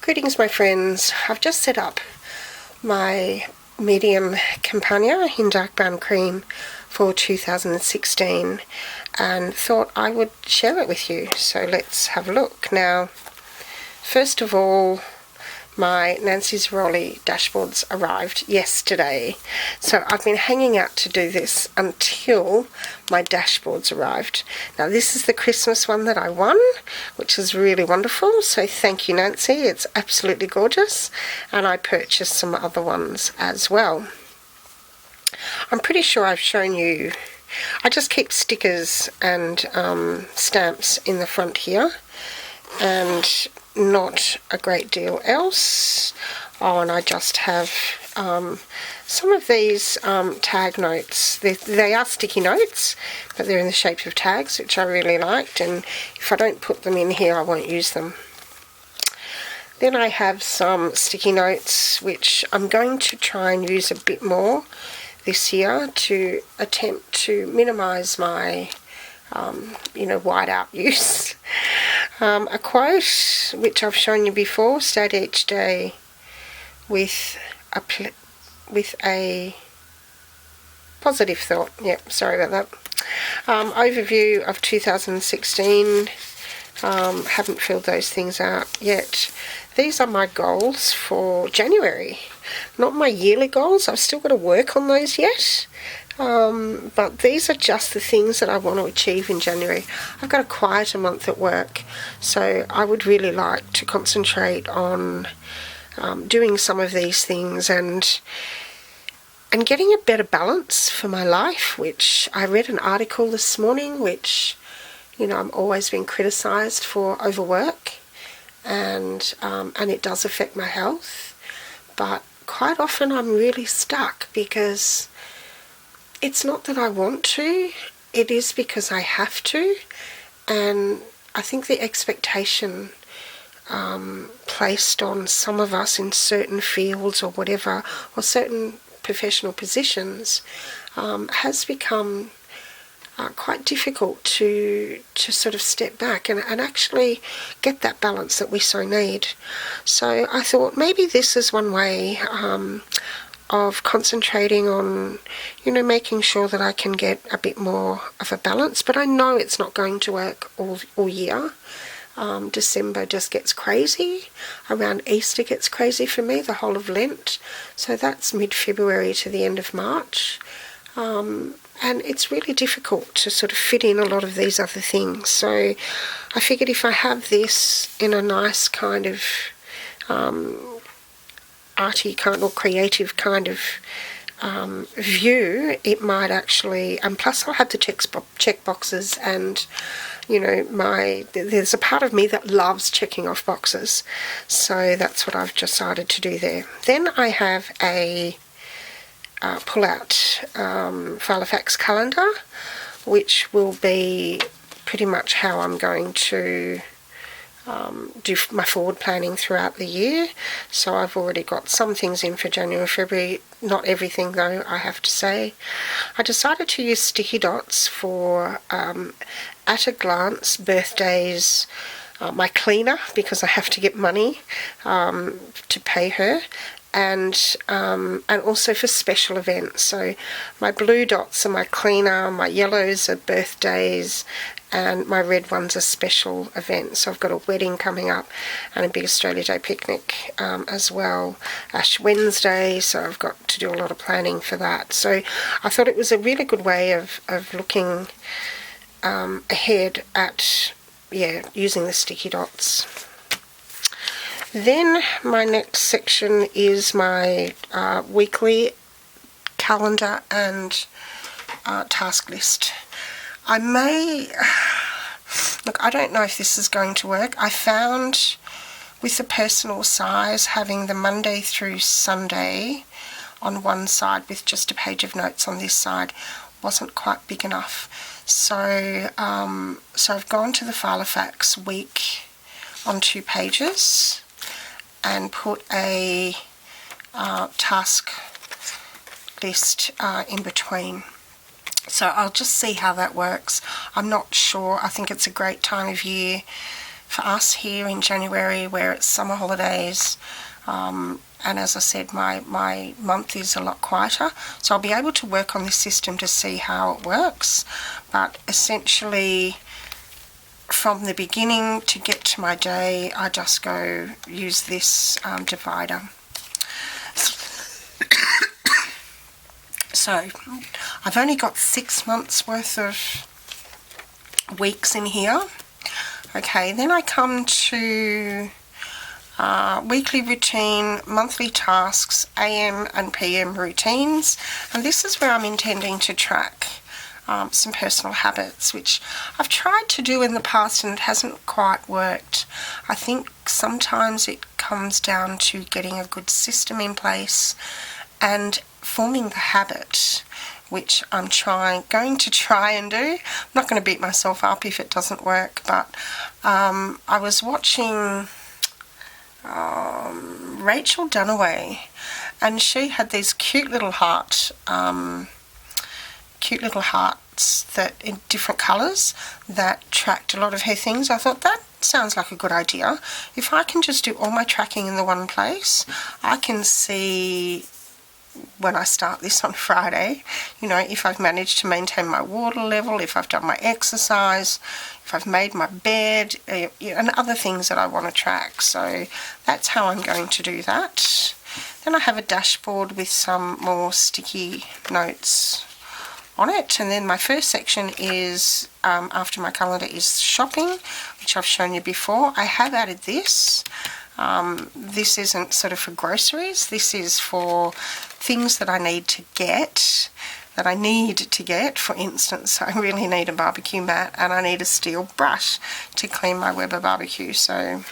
Greetings, my friends. I've just set up my medium Compagna in dark brown cream for 2016 and thought I would share it with you. So let's have a look. Now, first of all, my Nancy Zeroli dashboards arrived yesterday. So I've been hanging out to do this until my dashboards arrived. Now this is the Christmas one that I won, which is really wonderful. So thank you, Nancy. It's absolutely gorgeous. And I purchased some other ones as well. I'm pretty sure I've shown you. I just keep stickers and stamps in the front here, and not a great deal else. Oh, and I just have some of these tag notes. They are sticky notes, but they're in the shape of tags, which I really liked, and if I don't put them in here I won't use them. Then I have some sticky notes which I'm going to try and use a bit more this year to attempt to minimise my wide out use. A quote which I've shown you before: start each day with a positive thought. Yep, sorry about that. Overview of 2016. Haven't filled those things out yet. These are my goals for January, not my yearly goals. I've still got to work on those yet. But these are just the things that I want to achieve in January. I've got a quieter month at work, so I would really like to concentrate on doing some of these things and getting a better balance for my life, which I read an article this morning, which, I'm always been criticised for overwork, and it does affect my health, but quite often I'm really stuck because it's not that I want to, it is because I have to. And I think the expectation placed on some of us in certain fields or whatever, or certain professional positions, has become quite difficult to sort of step back and actually get that balance that we so need. So I thought maybe this is one way of concentrating on, making sure that I can get a bit more of a balance. But I know it's not going to work all year. December just gets crazy. Around Easter gets crazy for me, the whole of Lent. So that's mid-February to the end of March. And it's really difficult to sort of fit in a lot of these other things. So I figured if I have this in a nice kind of arty kind or creative kind of view, it might actually, and plus I'll have the check boxes, and there's a part of me that loves checking off boxes, so that's what I've decided to do there. Then I have a pull-out Filofax calendar, which will be pretty much how I'm going to do my forward planning throughout the year. So I've already got some things in for January, February, not everything though, I have to say. I decided to use sticky dots for at a glance birthdays, my cleaner, because I have to get money to pay her, and also for special events. So my blue dots are my cleaner, my yellows are birthdays, and my red ones are special events. So I've got a wedding coming up and a big Australia Day picnic as well, Ash Wednesday, so I've got to do a lot of planning for that. So I thought it was a really good way of looking ahead at, using the sticky dots. Then my next section is my weekly calendar and task list. I don't know if this is going to work. I found with the personal size, having the Monday through Sunday on one side with just a page of notes on this side wasn't quite big enough. So I've gone to the Filofax week on 2 pages and put a task list in between. So I'll just see how that works. I'm not sure. I think it's a great time of year for us here in January, where it's summer holidays, and as I said, my month is a lot quieter, so I'll be able to work on this system to see how it works. But essentially, from the beginning to get to my day, I just go use this divider. So I've only got 6 months worth of weeks in here. Okay, then I come to weekly routine, monthly tasks, AM and PM routines, and this is where I'm intending to track some personal habits, which I've tried to do in the past and it hasn't quite worked. I think sometimes it comes down to getting a good system in place and forming the habit, which I'm going to try and do. I'm not going to beat myself up if it doesn't work, but I was watching Rachel Dunaway, and she had these cute little hearts that in different colours that tracked a lot of her things. I thought that sounds like a good idea. If I can just do all my tracking in the one place, I can see when I start this on Friday, if I've managed to maintain my water level, if I've done my exercise, if I've made my bed, and other things that I want to track. So that's how I'm going to do that. Then I have a dashboard with some more sticky notes on it, and then my first section is after my calendar is shopping, which I've shown you before. I have added this. This isn't sort of for groceries, this is for things that I need to get. For instance, I really need a barbecue mat and I need a steel brush to clean my Weber barbecue. So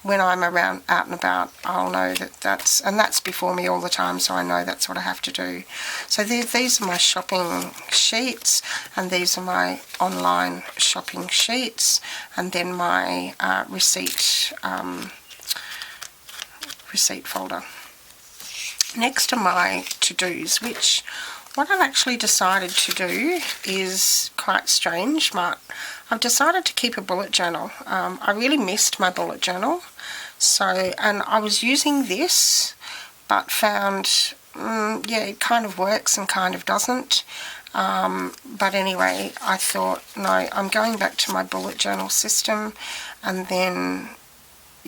when I'm out and about, I'll know that's before me all the time, so I know that's what I have to do. So these are my shopping sheets, and these are my online shopping sheets, and then my receipt folder. Next to my to-dos, which what I've actually decided to do is quite strange, but I've decided to keep a bullet journal. I really missed my bullet journal, and I was using this, but found, it kind of works and kind of doesn't. But anyway, I thought, no, I'm going back to my bullet journal system, and then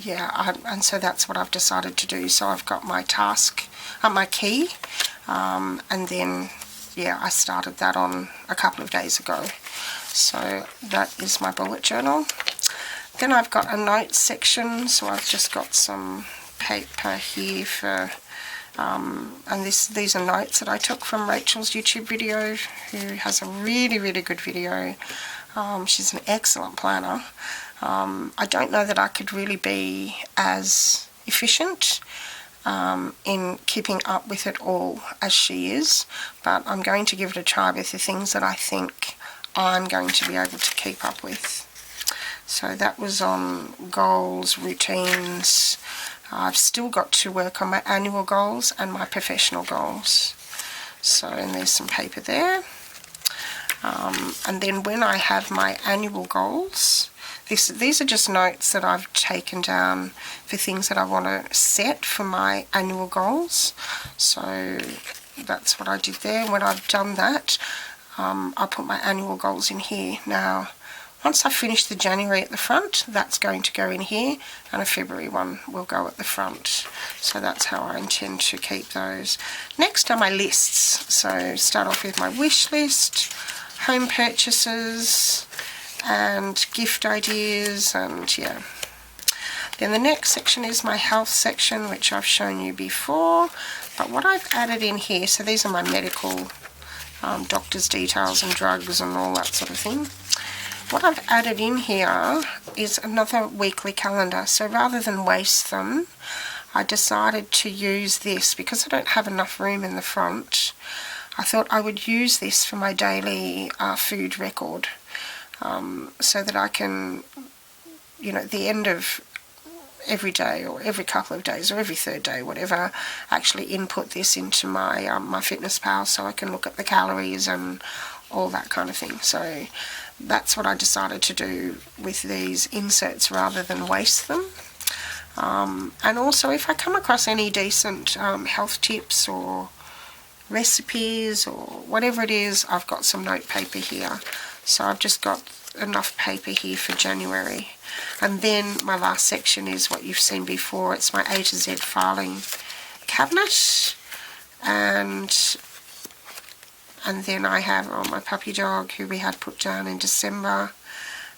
and so that's what I've decided to do. So I've got my my key, and then I started that on a couple of days ago. So that is my bullet journal. Then I've got a notes section, so I've just got some paper here for and these are notes that I took from Rachel's YouTube video, who has a really, really good video. She's an excellent planner. I don't know that I could really be as efficient in keeping up with it all as she is, but I'm going to give it a try with the things that I think I'm going to be able to keep up with. So that was on goals, routines. I've still got to work on my annual goals and my professional goals. So, and there's some paper there. And then when I have my annual goals, these are just notes that I've taken down for things that I want to set for my annual goals. So that's what I did there. When I've done that, I'll put my annual goals in here. Now, once I finish the January at the front, that's going to go in here, and a February one will go at the front. So that's how I intend to keep those. Next are my lists. So start off with my wish list, home purchases, and gift ideas, and Then the next section is my health section, which I've shown you before. But what I've added in here, so these are my medical doctor's details and drugs and all that sort of thing. What I've added in here is another weekly calendar. So rather than waste them, I decided to use this because I don't have enough room in the front. I thought I would use this for my daily food record, so that I can, at the end of every day or every couple of days or every third day, whatever, actually input this into my my Fitness Pal, so I can look at the calories and all that kind of thing. So that's what I decided to do with these inserts rather than waste them. And also, if I come across any decent health tips or recipes or whatever it is, I've got some note paper here. So I've just got enough paper here for January. And then my last section is what you've seen before. It's my A to Z filing cabinet. And then I have my puppy dog, who we had put down in December,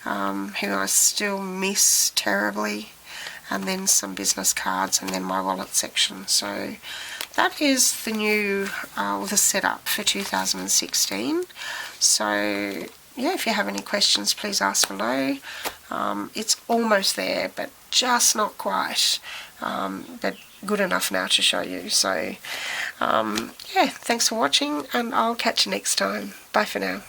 who I still miss terribly. And then some business cards, and then my wallet section. So that is the new, the setup for 2016. So yeah, if you have any questions, please ask below. It's almost there, but just not quite, but good enough now to show you. So yeah, thanks for watching, and I'll catch you next time. Bye for now.